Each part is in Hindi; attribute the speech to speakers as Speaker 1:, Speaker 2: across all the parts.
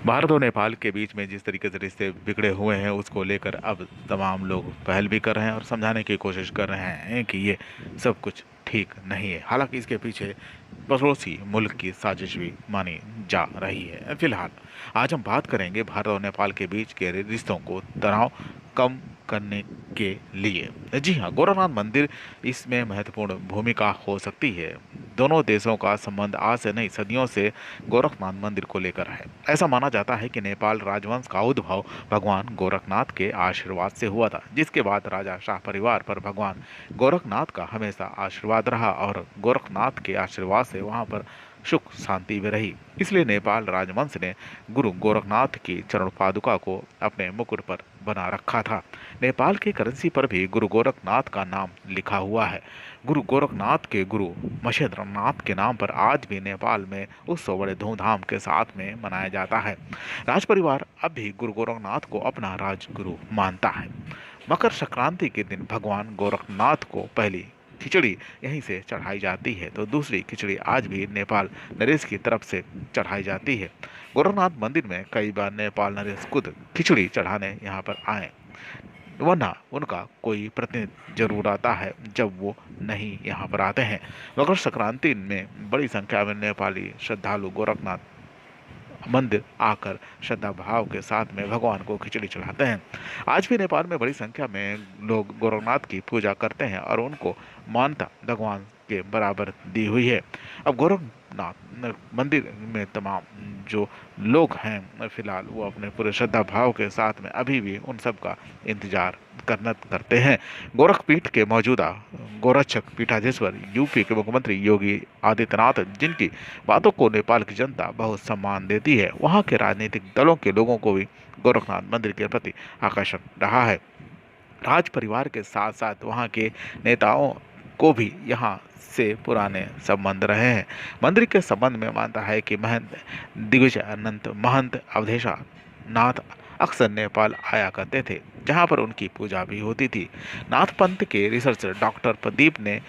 Speaker 1: भारत और नेपाल के बीच में जिस तरीके से रिश्ते बिगड़े हुए हैं उसको लेकर अब तमाम लोग पहल भी कर रहे हैं और समझाने की कोशिश कर रहे हैं कि ये सब कुछ ठीक नहीं है। हालांकि इसके पीछे पड़ोसी मुल्क की साजिश भी मानी जा रही है। फिलहाल आज हम बात करेंगे भारत और नेपाल के बीच के रिश्तों को तनाव कम करने के लिए। जी हाँ, गोरखनाथ मंदिर इसमें महत्वपूर्ण भूमिका हो सकती है। दोनों देशों का संबंध आज से नहीं सदियों से गोरखनाथ मंदिर को लेकर है। ऐसा माना जाता है कि नेपाल राजवंश का उद्भव भगवान गोरखनाथ के आशीर्वाद से हुआ था, जिसके बाद राजा शाह परिवार पर भगवान गोरखनाथ का हमेशा आशीर्वाद रहा और गोरखनाथ के आशीर्वाद से वहां पर सुख शांति भी रही। इसलिए नेपाल राजवंश ने गुरु गोरखनाथ की चरण पादुका को अपने मुकुट पर बना रखा था। नेपाल की करेंसी पर भी गुरु गोरखनाथ का नाम लिखा हुआ है। गुरु गोरखनाथ के गुरु मछेंद्रनाथ के नाम पर आज भी नेपाल में उत्सव बड़े धूमधाम के साथ में मनाया जाता है। राज परिवार अब भी गुरु गोरखनाथ को अपना राजगुरु मानता है। मकर संक्रांति के दिन भगवान गोरखनाथ को पहली खिचड़ी यहीं से चढ़ाई जाती है, तो दूसरी खिचड़ी आज भी नेपाल नरेश की तरफ से चढ़ाई जाती है। गोरखनाथ मंदिर में कई बार नेपाल नरेश खुद खिचड़ी चढ़ाने यहाँ पर आए, वरना उनका कोई प्रतिनिधि जरूर आता है जब वो नहीं यहाँ पर आते हैं। मकर संक्रांति में बड़ी संख्या में नेपाली श्रद्धालु गोरखनाथ मंदिर आकर श्रद्धा भाव के साथ में भगवान को खिचड़ी चढ़ाते हैं। आज भी नेपाल में बड़ी संख्या में लोग गोरखनाथ की पूजा करते हैं और उनको मानता भगवान के बराबर दी हुई है। अब गोरखनाथ मंदिर में तमाम जो लोग हैं फिलहाल वो अपने पूरे श्रद्धा भाव के साथ में अभी भी उन सब का इंतजार करते हैं। गोरखपीठ के मौजूदा गोरक्षक पीठाधीश्वर यूपी के मुख्यमंत्री योगी आदित्यनाथ, जिनकी बातों को नेपाल की जनता बहुत सम्मान देती है, वहाँ के राजनीतिक दलों के लोगों को भी गोरखनाथ मंदिर के प्रति आकर्षण रहा है। राज परिवार के साथ साथ वहाँ के नेताओं को भी यहाँ से पुराने संबंध रहे हैं। मंदिर के संबंध में मानता है कि महंत दिग्विजय अनंत महंत अवधेशा नाथ अक्सर नेपाल आया करते थे, जहाँ पर उनकी पूजा भी होती थी। नाथ पंथ के रिसर्चर डॉक्टर प्रदीप ने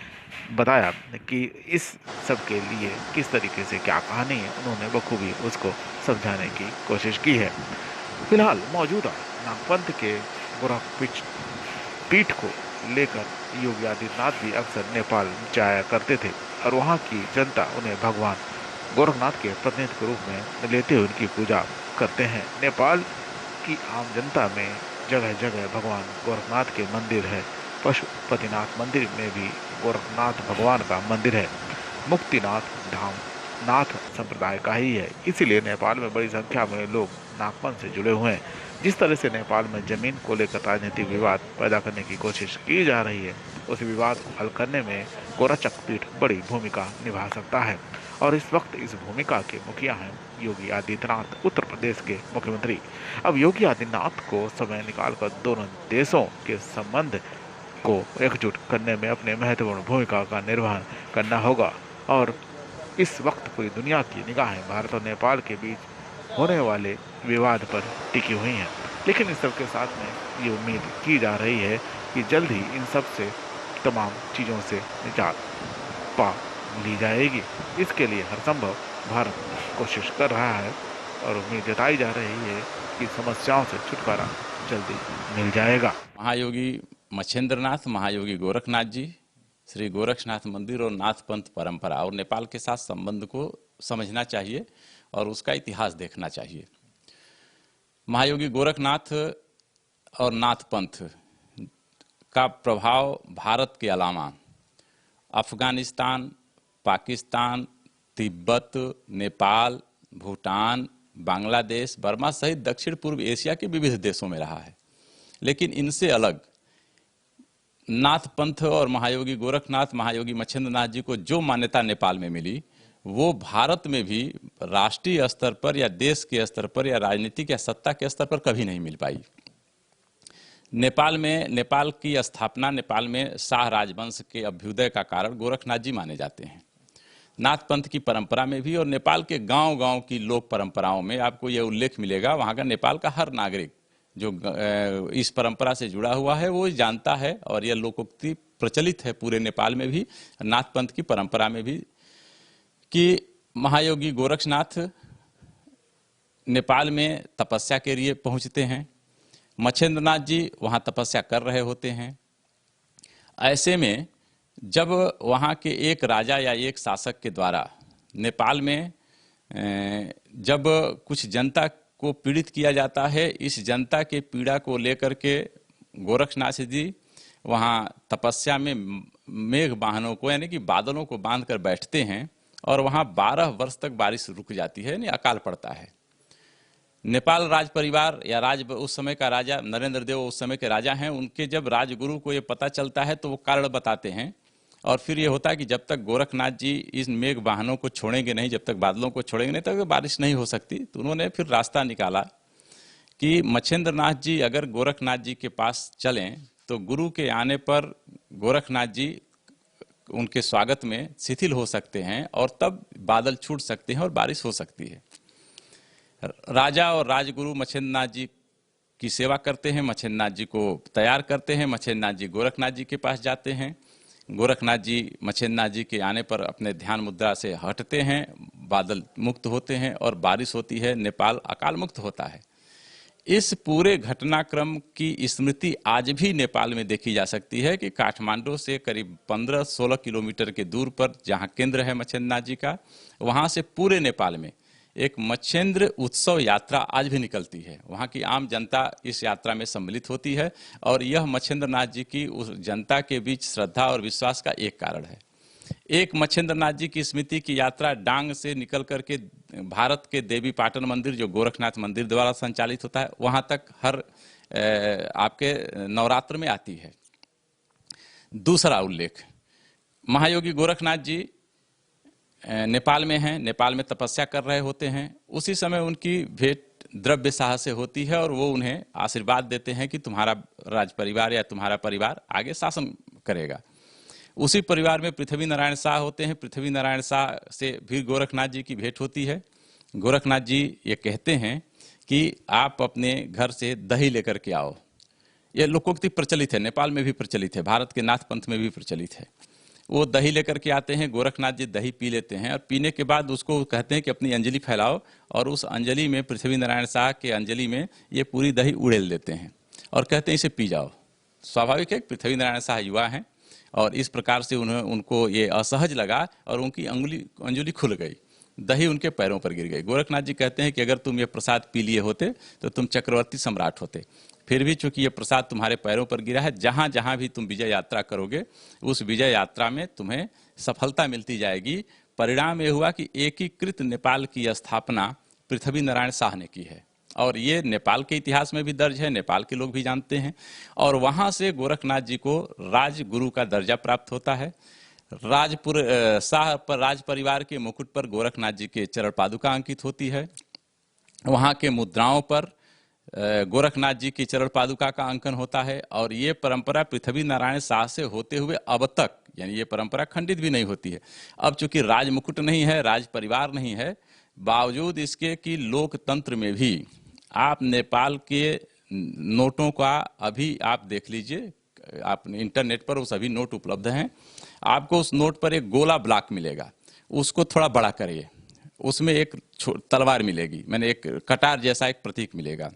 Speaker 1: बताया कि इस सब के लिए किस तरीके से क्या कहानी है, उन्होंने बखूबी उसको समझाने की कोशिश की है। फिलहाल मौजूदा नागपंथ के गोरखपीठ पीठ को लेकर योगी आदित्यनाथ भी अक्सर नेपाल जाया करते थे और वहाँ की जनता उन्हें भगवान गोरखनाथ के प्रतिनिधि के रूप में लेते हुए उनकी पूजा करते हैं। नेपाल की आम जनता में जगह जगह भगवान गोरखनाथ के मंदिर है। पशुपतिनाथ मंदिर में भी गोरखनाथ भगवान का मंदिर है। मुक्तिनाथ धाम नाथ संप्रदाय का ही है, इसीलिए नेपाल में बड़ी संख्या में लोग नागपंथ से जुड़े हुए हैं। जिस तरह से नेपाल में जमीन को लेकर राजनीतिक विवाद पैदा करने की कोशिश की जा रही है, उस विवाद को हल करने में गोरक्षक पीठ बड़ी भूमिका निभा सकता है और इस वक्त इस भूमिका के मुखिया हैं योगी आदित्यनाथ, उत्तर प्रदेश के मुख्यमंत्री। अब योगी आदित्यनाथ को समय निकालकर दोनों देशों के संबंध को एकजुट करने में अपने महत्वपूर्ण भूमिका का निर्वहन करना होगा और इस वक्त पूरी दुनिया की निगाहें भारत और नेपाल के बीच होने वाले विवाद पर टिकी हुई हैं। लेकिन इस सब के साथ में ये उम्मीद की जा रही है कि जल्द ही इन सब से तमाम चीज़ों से निजात पा ली जाएगी। इसके लिए हर संभव भारत कोशिश कर रहा है और उम्मीद जताई जा रही है कि समस्याओं से छुटकारा जल्दी मिल जाएगा।
Speaker 2: महायोगी मछेंद्रनाथ, महायोगी गोरखनाथ जी, श्री गोरक्षनाथ मंदिर और नाथ पंथ परंपरा और नेपाल के साथ संबंध को समझना चाहिए और उसका इतिहास देखना चाहिए। महायोगी गोरखनाथ और नाथ पंथ का प्रभाव भारत के अलावा अफगानिस्तान, पाकिस्तान, तिब्बत, नेपाल, भूटान, बांग्लादेश, बर्मा सहित दक्षिण पूर्व एशिया के विविध देशों में रहा है। लेकिन इनसे अलग नाथ पंथ और महायोगी गोरखनाथ, महायोगी मछेंद्रनाथ जी को जो मान्यता नेपाल में मिली, वो भारत में भी राष्ट्रीय स्तर पर या देश के स्तर पर या राजनीतिक या सत्ता के स्तर पर कभी नहीं मिल पाई। नेपाल की स्थापना, नेपाल में शाह राजवंश के अभ्युदय का कारण गोरखनाथ जी माने जाते हैं। नाथ पंथ की परंपरा में भी और नेपाल के गांव-गांव की लोक परंपराओं में आपको यह उल्लेख मिलेगा। वहां का नेपाल का हर नागरिक जो इस परंपरा से जुड़ा हुआ है वो जानता है और यह लोकोक्ति प्रचलित है पूरे नेपाल में भी, नाथ पंथ की परंपरा में भी, कि महायोगी गोरक्षनाथ नेपाल में तपस्या के लिए पहुंचते हैं। मच्छेंद्रनाथ जी वहाँ तपस्या कर रहे होते हैं। ऐसे में जब वहाँ के एक राजा या एक शासक के द्वारा नेपाल में जब कुछ जनता को पीड़ित किया जाता है, इस जनता के पीड़ा को लेकर के गोरखनाथ जी वहाँ तपस्या में मेघ वाहनों को यानी कि बादलों को बांध कर बैठते हैं और वहाँ 12 वर्ष तक बारिश रुक जाती है, यानी अकाल पड़ता है। नेपाल राज परिवार या उस समय का राजा नरेंद्र देव उस समय के राजा हैं, उनके जब राजगुरु को ये पता चलता है तो वो कारण बताते हैं और फिर ये होता है कि जब तक गोरखनाथ जी इस मेघ वाहनों को छोड़ेंगे नहीं, जब तक बादलों को छोड़ेंगे नहीं तब तक बारिश नहीं हो सकती। तो उन्होंने फिर रास्ता निकाला कि मच्छेंद्रनाथ जी अगर गोरखनाथ जी के पास चलें तो गुरु के आने पर गोरखनाथ जी उनके स्वागत में शिथिल हो सकते हैं और तब बादल छूट सकते हैं और बारिश हो सकती है। राजा और राजगुरु मच्छेंद्रनाथ जी की सेवा करते हैं, मच्छेंद्रनाथ जी को तैयार करते हैं। मच्छेंद्रनाथ जी गोरखनाथ जी के पास जाते हैं। गोरखनाथ जी मच्छेंद्रनाथ जी के आने पर अपने ध्यान मुद्रा से हटते हैं, बादल मुक्त होते हैं और बारिश होती है, नेपाल अकाल मुक्त होता है। इस पूरे घटनाक्रम की स्मृति आज भी नेपाल में देखी जा सकती है कि काठमांडू से करीब 15-16 किलोमीटर के दूर पर जहां केंद्र है मच्छेंद्रनाथ जी का, वहां से पूरे नेपाल में एक मच्छेंद्र उत्सव यात्रा आज भी निकलती है। वहाँ की आम जनता इस यात्रा में सम्मिलित होती है और यह मच्छेंद्रनाथ जी की उस जनता के बीच श्रद्धा और विश्वास का एक कारण है। एक मच्छेंद्रनाथ जी की स्मृति की यात्रा डांग से निकल करके भारत के देवी पाटन मंदिर जो गोरखनाथ मंदिर द्वारा संचालित होता है वहाँ तक हर आपके नवरात्र में आती है। दूसरा उल्लेख, महायोगी गोरखनाथ जी नेपाल में हैं, नेपाल में तपस्या कर रहे होते हैं। उसी समय उनकी भेंट द्रव्य शाह से होती है और वो उन्हें आशीर्वाद देते हैं कि तुम्हारा राज परिवार या तुम्हारा परिवार आगे शासन करेगा। उसी परिवार में पृथ्वी नारायण शाह होते हैं। पृथ्वी नारायण शाह से भी गोरखनाथ जी की भेंट होती है। गोरखनाथ जी ये कहते हैं कि आप अपने घर से दही लेकर के आओ। ये लोकोक्ति प्रचलित है, नेपाल में भी प्रचलित है, भारत के नाथ पंथ में भी प्रचलित है। वो दही लेकर के आते हैं, गोरखनाथ जी दही पी लेते हैं और पीने के बाद उसको कहते हैं कि अपनी अंजलि फैलाओ और उस अंजलि में पृथ्वी नारायण शाह के अंजलि में ये पूरी दही उड़ेल देते हैं और कहते हैं इसे पी जाओ। स्वाभाविक है, पृथ्वी नारायण शाह युवा हैं और इस प्रकार से उनको ये असहज लगा और उनकी अंजलि खुल गई, दही उनके पैरों पर गिर गई। गोरखनाथ जी कहते हैं कि अगर तुम ये प्रसाद पी लिए होते तो तुम चक्रवर्ती सम्राट होते, फिर भी चूंकि ये प्रसाद तुम्हारे पैरों पर गिरा है, जहां जहां भी तुम विजय यात्रा करोगे उस विजय यात्रा में तुम्हें सफलता मिलती जाएगी। परिणाम ये हुआ कि एकीकृत नेपाल की स्थापना पृथ्वी नारायण शाह ने की है और ये नेपाल के इतिहास में भी दर्ज है, नेपाल के लोग भी जानते हैं। और वहां से गोरखनाथ जी को राजगुरु का दर्जा प्राप्त होता है। शाह पर राज परिवार के मुकुट पर गोरखनाथ जी के चरण पादुका अंकित होती है। वहां के मुद्राओं पर गोरखनाथ जी की चरण पादुका का अंकन होता है और ये परंपरा पृथ्वी नारायण शाह से होते हुए अब तक, यानी ये परंपरा खंडित भी नहीं होती है। अब चूंकि राज मुकुट नहीं है, राज परिवार नहीं है, बावजूद इसके कि लोकतंत्र में भी आप नेपाल के नोटों का अभी आप देख लीजिए, आप इंटरनेट पर वो सभी नोट उपलब्ध हैं। आपको उस नोट पर एक गोला ब्लॉक मिलेगा, उसको थोड़ा बड़ा करिए, उसमें एक तलवार मिलेगी, मैंने एक कटार जैसा एक प्रतीक मिलेगा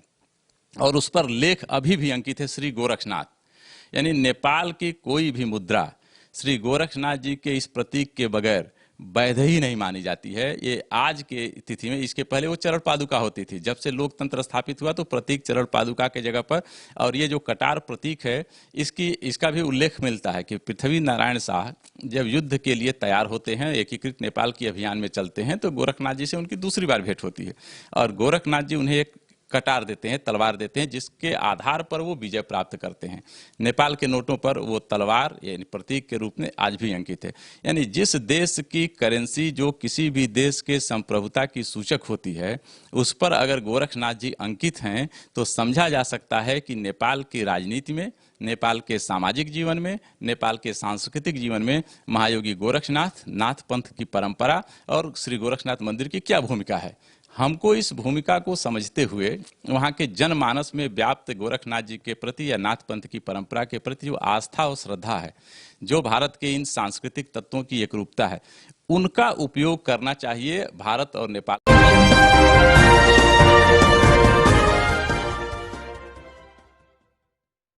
Speaker 2: और उस पर लेख अभी भी अंकित है श्री गोरखनाथ। यानी नेपाल की कोई भी मुद्रा श्री गोरखनाथ जी के इस प्रतीक के बगैर वैध ही नहीं मानी जाती है। ये आज के तिथि में, इसके पहले वो चरण पादुका होती थी, जब से लोकतंत्र स्थापित हुआ तो प्रतीक चरण पादुका के जगह पर, और ये जो कटार प्रतीक है इसका भी उल्लेख मिलता है कि पृथ्वी नारायण शाह जब युद्ध के लिए तैयार होते हैं, एकीकृत नेपाल की अभियान में चलते हैं, तो गोरखनाथ जी से उनकी दूसरी बार भेंट होती है और गोरखनाथ जी उन्हें एक कटार देते हैं, तलवार देते हैं, जिसके आधार पर वो विजय प्राप्त करते हैं। नेपाल के नोटों पर वो तलवार यानी प्रतीक के रूप में आज भी अंकित है। यानी जिस देश की करेंसी जो किसी भी देश के संप्रभुता की सूचक होती है, उस पर अगर गोरखनाथ जी अंकित हैं तो समझा जा सकता है कि नेपाल की राजनीति में, नेपाल के सामाजिक जीवन में, नेपाल के सांस्कृतिक जीवन में महायोगी गोरखनाथ, नाथ पंथ की परंपरा और श्री गोरखनाथ मंदिर की क्या भूमिका है। हमको इस भूमिका को समझते हुए वहाँ के जनमानस में व्याप्त गोरखनाथ जी के प्रति या नाथ पंथ की परंपरा के प्रति जो आस्था और श्रद्धा है, जो भारत के इन सांस्कृतिक तत्वों की एकरूपता है, उनका उपयोग करना चाहिए भारत और नेपाल।